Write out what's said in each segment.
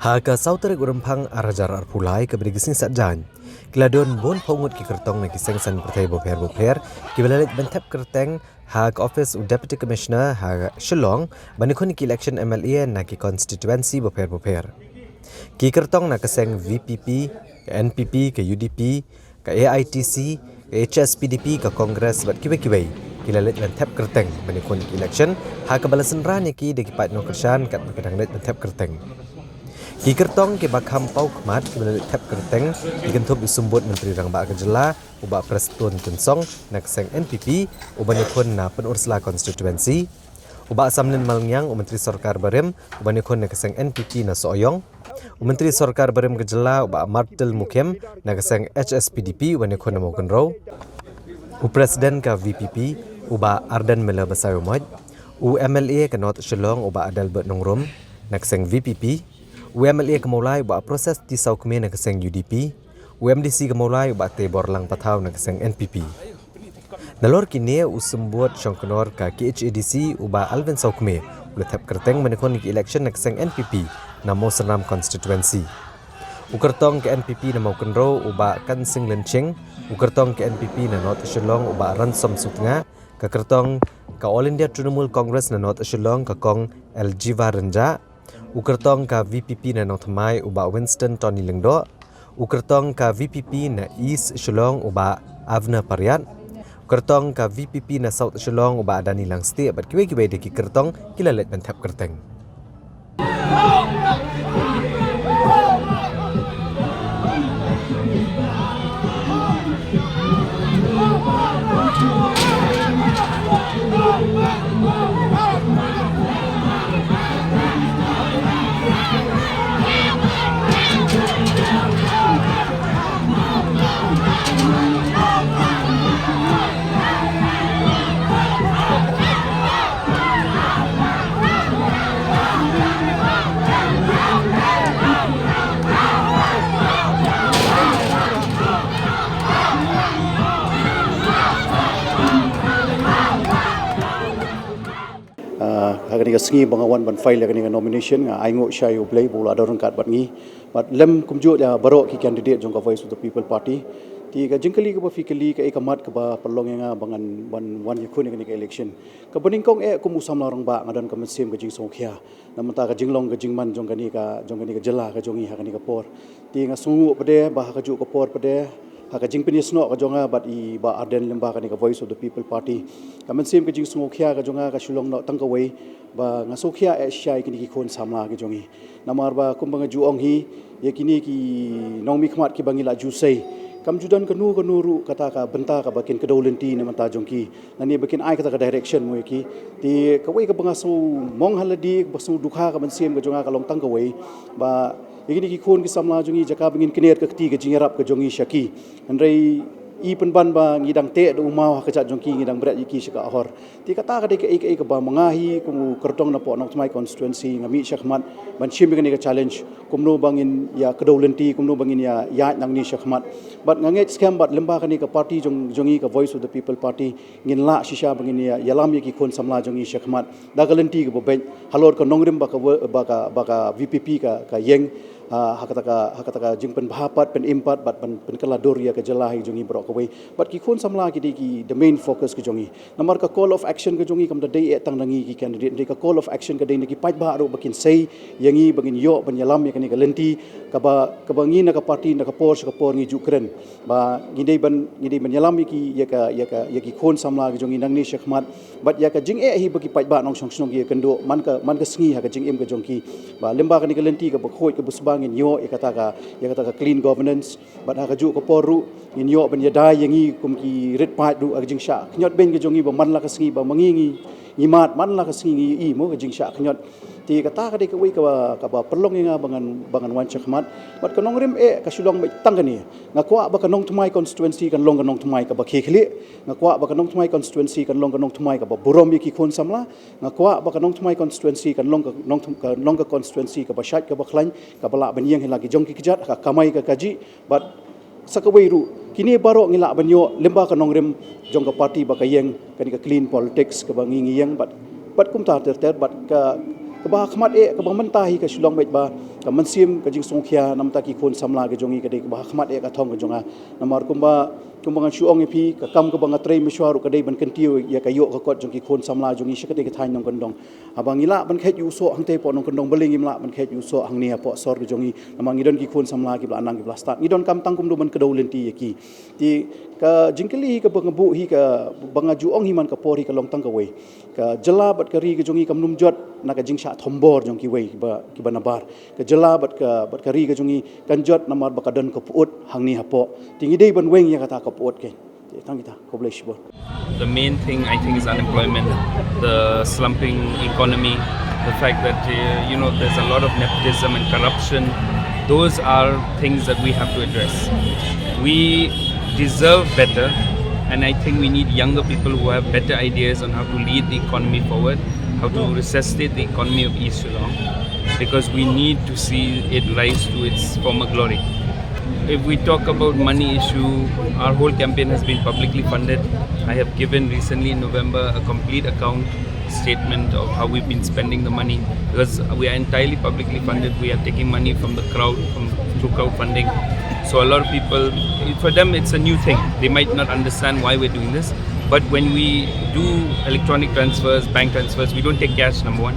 Haka sautere gurampang arajar arpulai ke berigising satjan. Kiladon bon pongut ki kertong na kiseng san pertai boper kibalalit bentap kerteng hak office deputy commissioner ha Shillong banikon ki election MLA na ki constituency boper. Ki kertong na kiseng VPP, ke NPP, ke UDP, ke AITC, ke HSPDP, ke Kongres bat kibai kilalit bentap kerteng banikon ki election hak balasan rani ki de kipat no kersan kat kadang let bentap kerteng. Ki kertong ke bakham pau kmat melalui tap kerteng digentup disumbut Menteri Rangba Kejela ubak Preston Tunsong nak seng NPP ubanikon na penursela konstituensi ubak Samnin Malngyang Menteri Sorkar Barem ubanikon nak seng NPP na Soyong Menteri Sorkar Barem Kejela ubak Martel Mukem nak seng HSPDP ubanikon na Mokenro Presiden ka VPP ubak Ardan Mela Basayomoj MLA ke North Shillong ubak Adalbert Nongrum nak seng VPP UMLA kemulai buat proses tisau kemih nak keseng UDP, UMDC kemulai buat tebor lang patau nak keseng NPP. Nalor kini usembut syongkenor ka KHADC uba Alvin Saukme ulah tap kerteng menekon ki election nak keseng NPP namo senam konstituensi. Ukertong ke NPP na mau kenro uba kan sing lencing, ukertong ke NPP na North Shillong uba ransom sutnga, ke kertong ka All India Trinamool Congress na North Shillong ka kong Aljiva Renja. Ukertong ka VPP na Nothamai uba Winston Tony Lengdo, ukertong ka VPP na East Shillong uba Avna Pariat, ukertong ka VPP na South Shillong uba Adani Langsti bat kiwe-kiwe deki kertong kilalet bentap kerteng. Kani ka sengi bangawan ban file kani ka nomination nga aingo shay ublay bola dorong kat bat ngi but lem kumju ya baro ki candidate jong ka Voice of the People Party ti ka jingkali ka ba fikali ka ikamat ka ba perlong nga bangan wan yakun kani ka election ka beningkong kum usam larang ba ngadan ka mesim ka jing songkhya namata ka jinglong ka jingman jong kani ka jela ka jongi ha kani ka por ti nga sungu pade ba ka ju ka por pade haka jing pinis no ka jonga bat I ba Arden lemba kani ka Voice of the People Party kamen sim ka jing sungokhya ka jonga ka shulong no tangka wei ba nga sokhya shai kini ki khon samla ka jongi namar ba kumbanga juong hi ye kini ki nongmi khmat ki bangila jusei kam judan ka nuru kata ka benta ka bakin kedolenti na mata jongki nani bakin ai kata ka direction mo ki ti ka wei ka bangasu mong haladi basu dukha ka sim ka jonga ka long tangka wei ba Igini ki khon ki samla jongi jaka bingin kinet ka kti ka jingarap ka jongi shaki andrei I penban ba ngidang te do umau ha kejat jongki ngidang berat yiki syaka ahor. Ti kata ka de ke ba mengahi kumu kertong na po nok mai constituency ngami syakmat ban shim ngani ka challenge kumno bangin ya kedolenti kumno bangin ya nang ni syakmat. Bat nganget scam bat lemba kani ka party jongi ka voice of the people party ngin la shisha bangin ya lam yiki kon samla jongi syakmat. Da galenti ka bobek halor ka nongrim baka VPP ka yeng hakataka jing pen bahapat pen impat bat pen kelador ya ke jelah jongi brok kawai bat ki khon samla ki the main focus ke jongi namar ka call of action ke jongi kam da dei tang nangi ki candidate dei ka call of action ke dei ki pait ba ro bakin sei yangi bangin yo ban yalam ya kani ka lenti ka ba ngi na ka party na ka por ngi jukren ba ngidei ban yalam ki ya ki khon samla ke jongi nang ni syakmat bat ya ka jing hi bagi pait ba nong song ki kendo man ka sngi ha ka jing em ke jongki ba lemba kani ka lenti ka ba khoi ka busbang in yo ya kata ka clean governance bat ha ka ju ko poru in yo ban yadai yangi kum ki red pat du jing sha knyot ben ke jongi ba man la ka sngi ba mangi ngimat man la ka sngi i mo ka jing sha knyot ti kata ka de ka wi ka ba perlong nga bangan wan chakmat bat ka nongrim ka sulong mai tangani nga kwa ba ka nong thmai constituency kan long ka nong thmai ka ba khekhle nga kwa ba ka nong thmai constituency kan long ka nong thmai ka ba burom ki khon samla nga kwa ba ka nong thmai constituency kan long ka constituency ka ba shat ka ba khlan ka bala ban yeng lagi jong ki kijat ka kamai ka kaji bat sakawai ru kini baro ngila banyo lemba ka nongrim jong ka party ba ka yeng kan ka clean politics ka ba ngi yeng bat kum ta ter bat ka ba khmat ka ba mentahi ka sulong met ba ka mansim ka jing songkhia namta ki khon samla ka jongi ka de ka ba khmat ka thong ka jonga namar kumba kumbangan suong epi ka kam ka banga trei mishwaru ka dei ban kentiu ya ka yo ka kot jong ki khon samla jongi shikate ka thain nong kandong abang ila ban khet yu so hangte po nong kandong beling imla ban khet yu so hang ni po sor ka jongi namang idon ki khon samla ki bla anang ki bla start idon kam tang kum do ban kedau lenti yaki ti ka jingkeli ka bangabu hi ka banga juong hi man ka por hi ka long tang ka wei ka jela bat ka ri ka jongi kam num jot na ka jing sha thombor jong ki wei ki ba nabar ka jela bat ka ri ka jongi kan jot namar ba ka don ka puut hang ni hapo tingi dei ban weng ya kata ka puut ke tang kita ko bless bo. The main thing I think is unemployment, the slumping economy, the fact that there's a lot of nepotism and corruption. Those are things that we have to address. We deserve better, and I think we need younger people who have better ideas on how to lead the economy forward, how to resuscitate the economy of East Shillong, because we need to see it rise to its former glory. If we talk about money issue, our whole campaign has been publicly funded. I have given recently in November a complete account statement of how we've been spending the money, because we are entirely publicly funded. We are taking money from the crowd, through crowdfunding. So a lot of people, for them it's a new thing. They might not understand why we're doing this, but when we do electronic transfers, bank transfers, we don't take cash, number one.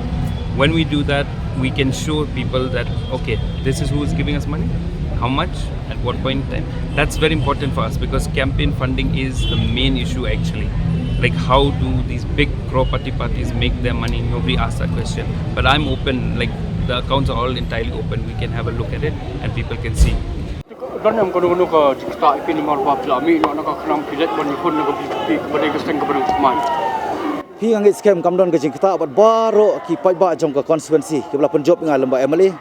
When we do that, we can show people that, okay, this is who is giving us money, how much, at what point in time. That's very important for us, because campaign funding is the main issue actually. Like, how do these big parties make their money? Nobody asked that question. But I'm open, like the accounts are all entirely open. We can have a look at it and people can see. Dan yang kono-kono ka jikta ipin mar ba plami no ka khnam pilet bon kun no bi bade gesteng ka badu man. Hi angit scam kamdon ke jikta bat baro ki pai ba jong ka constituency ke bla penjob ngal lemba MLA.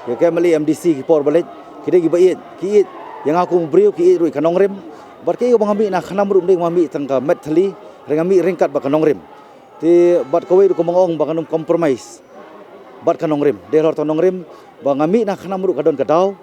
Ya ke MLA MDC ki por balik kide ki bait ki yang aku briu ki rui kanong rem. Bar ke bang ami na khnam rum ding mami tang ka met thali rengami ringkat ba kanong rem. Ti bat ko wi ko mangong ba kanum compromise. Bat kanong rem. De lor kanong rem bang ami na khnam ru kadon kadau.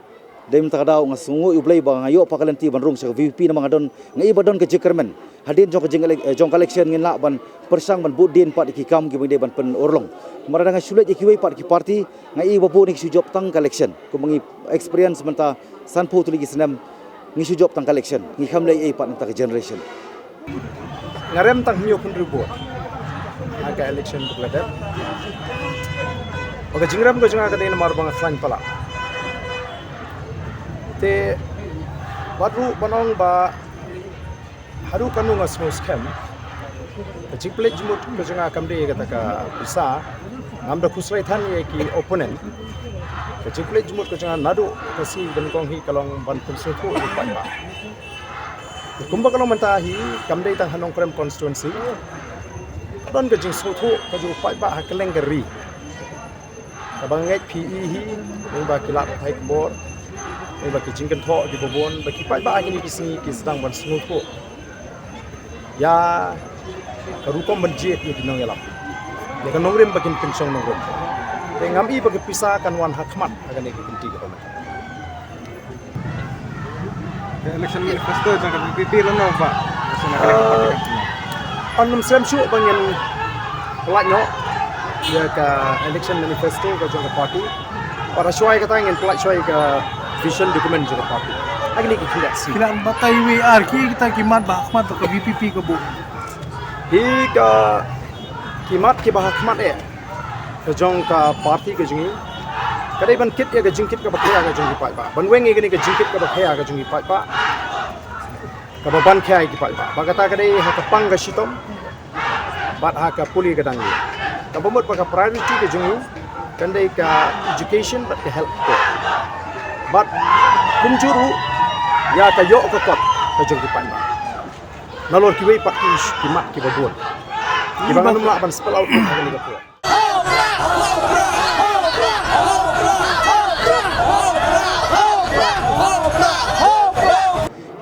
Dem takadaw nga sungu ublay ba ngayo pakalenti ban rung sa VP na mga don nga iba don ka jickerman hadin jong ka jong collection ngin la ban persang ban budin pat ikikam gi ban pen orlong marada nga sulit ikiway pat ki party nga iba po ni sujop tang collection kung mangi experience menta sanpo tuligi senam ngi sujop tang collection ngi kamlay pat nang generation ngarem tang hiyo contribute aga election bukladat oga jingram ko jonga ka din mar bang flan pala te baru banong ba haru kanu ngasmo scam jikple jimut ko janga kamde kata ka bisa ngamda khusrai than ye ki opponent jikple jimut ko janga nadu kasi dan kong hi kalong ban pulso ko upai ba kumba kalong mentahi kamde tang hanong krem constituency don ke jing sotho ko ju upai ba hakeleng gari kabanget PE hi ba kilap high board bagi jingkan thok di bobon bagi pai ba ini bisni ki sedang ban snu thok ya karukom banjit ni dinong yalam ya kan nongrim bagi pensong nongrim ngami bagi pisah kan wan hakmat akan ni kinti ke paman election manifesto jangan PPP lano Pak. On sem syu bangin pelakno ya ka election manifesto ka jong party para syai kata ingin pelak syai ka vision document jong party lagi ni kita si Kila batai WR kita kimat bahmat ke VPP ke bu. hi ka kimat ki bahakmat ka jong ka party ka jingi kadai ban kit ya ka jingkit ka bakhaya ka jong pai ba ban wengi ka ni ka jingkit ka bakhaya ka jong pai ba ka ban khai ki pai ba kata kadai ha ka pang ka sitom bat ha ka puli ka dangi ka bomot ka priority ka jingi kandai ka education but ka health ko but kumjuru ya ka yo ka kot ka jong pai ba nalor ki wei pak kimat ki babon ki bangan mak ban spell out ka ni ka po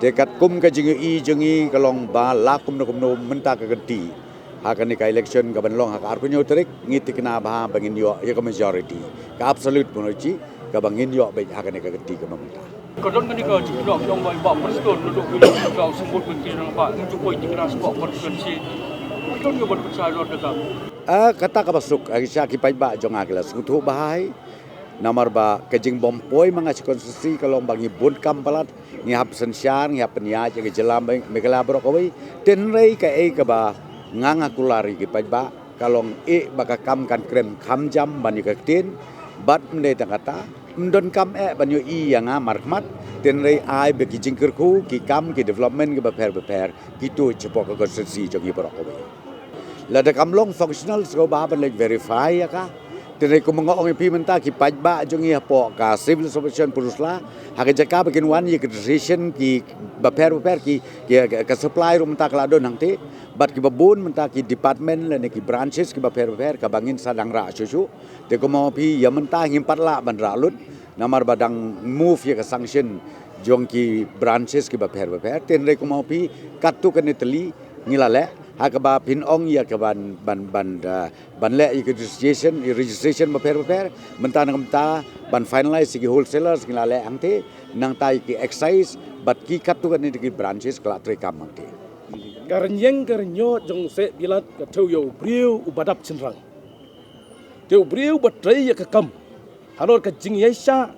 dekat kum ka jingi jingi kalong ba la kum no menta ka ganti hakan ni ka election ka banlong ha ar kunyo trik ngiti kena ba bangin yo ya ka majority ka absolute monarchy ka bangin yo be hakan ni ka ganti ka mamta Kadang kan ika jika yang baik bak persatuan untuk bilang kau sebut begini orang bak untuk kau dikira sebab konferensi. Kadang dia berpercaya luar dekat. kata ka basuk agisa ki pai ba jong agla sutu bahai namar ba kajing bompoi mga konstitusi kalong bangi bun kampalat ni hap sensyar ni hap nia ke jelam megala bro koi tenrei ka e ka ba nganga kulari ki pai ba kalong baka kam kan krem kham jam ban ka tin bat mne ta kata mdon kam banyo yang markmat tenrei ai be ki jingkerku ki kam ki development ki beper ki tu cepok ka konstitusi jong bro koi lada kamlong functional so ba ban like verify ya ka tenrei ko mongong pi menta ki pai ba jong po ka civil submission purusla hak jaka bakin wan ye decision ki beper ki ka supply rum ta kala don hangte bat ki babun menta ki department le ne ki branches ki beper ka bangin sadang ra chuchu te ko mo pi ya menta ngimpat la ban ra lut namar badang move ye ka sanction jong ki branches ki beper tenrei ko mo pi katu kan itali ngilale hakaba pin ong ya ka ban le registration beper menta ban finalize ki wholesalers ngilale angte nang tai ki excise bat ki katu kan ki branches kala tre kam angte Karenyeng karenyo jong se bilat ka teu yo briu ubadap chenrang. Teu briu batrai ya ka kam. Halor ka jing yaisha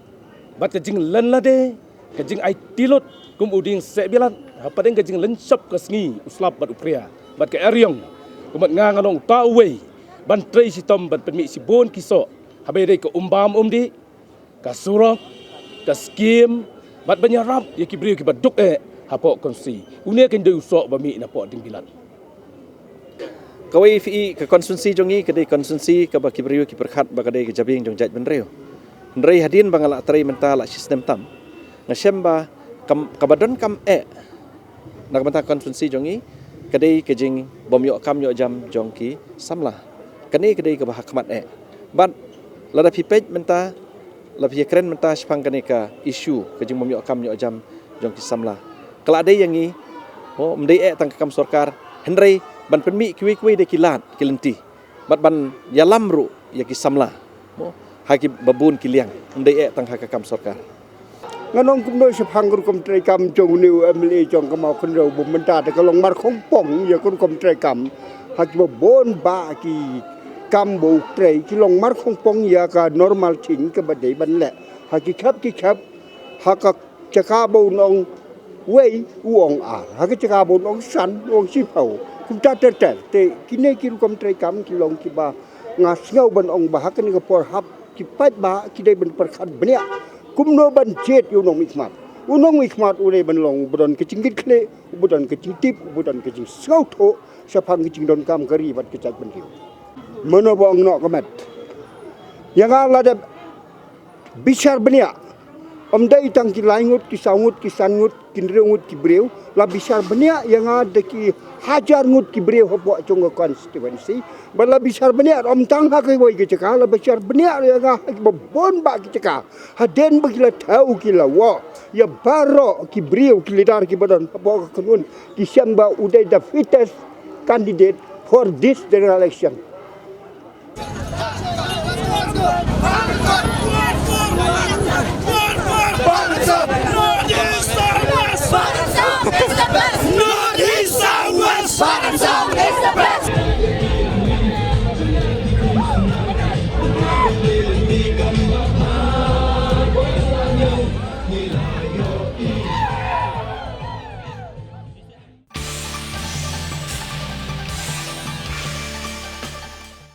bat ka jing len lade ka jing ai tilot kum uding se bilat hapadeng ka jing len shop ka sngi uslap bat upria bat ka eryong kumat ngangalong tauwe ban trai si tom bat permi si bon kiso habe dei ka umbam umdi ka surok ka skim bat banyarap ya ki briu ki bat duk hapok konsi unia kan deu sok bami na po ding bilat kawai fi ke konstitusi jongi ke dei konstitusi ke baki beriu ki perkhat ba dei ke jabing jong jaj benreu nrei hadin bangala trai mentala sistem tam ngasem ba kabadon kam nak menta konstitusi jongi ke dei ke jing bom yo kam yo jam jongki samla kani ke dei ke bahakmat bat lada pipej menta la pi kren menta spang kani ka isu ke jing bom yo kam yo jam jongki samla kalau ada yang ni, mendai tang kam sorkar, Henry ban permi kiwi de kilat kilenti, ban yalam ru ya kisamla, haki babun kiliang, mendai tang kam sorkar. Nganong kumno sepang kum trai kam jong niu emli jong kamau kenro bumenta de kalong mar khong pong ya kum trai kam haki babon ba ki kam bo trai kilong mar khong pong ya ka normal ching ka badai ban le haki khap haka chaka bo nong wei uong haka chaka bo nong san uong sipau kum ta te kine ki kum trai kam kilong ki ba ngas ngau ban ong ba haka ni ka por hap ki pat ba ki dai ban perkhat bania kumno ban jet yu nong mikmat unong mikmat ule ban long budon kecingit kle budon kecingtip budon kecing skau tho sapang kecing don kam kari bat kecak ban riu mono bong no kamet yang ala da bicar bania Dai tang ki laingut, ki sangut, ki sangut, ki nrengut, ki breu. La bisar banyak yang ada ki hajar ngut ki breu hopok congo konstituensi. Bala bisar banyak tang ha kai boy ki cekah. La bisar banyak yang ada ki bon ba ki cekah. Haden bagila tahu ki lawa. Ya baro ki breu ki lidar ki badan hopok kanun. Ki syamba udai the fittest candidate for this general election. Bangsa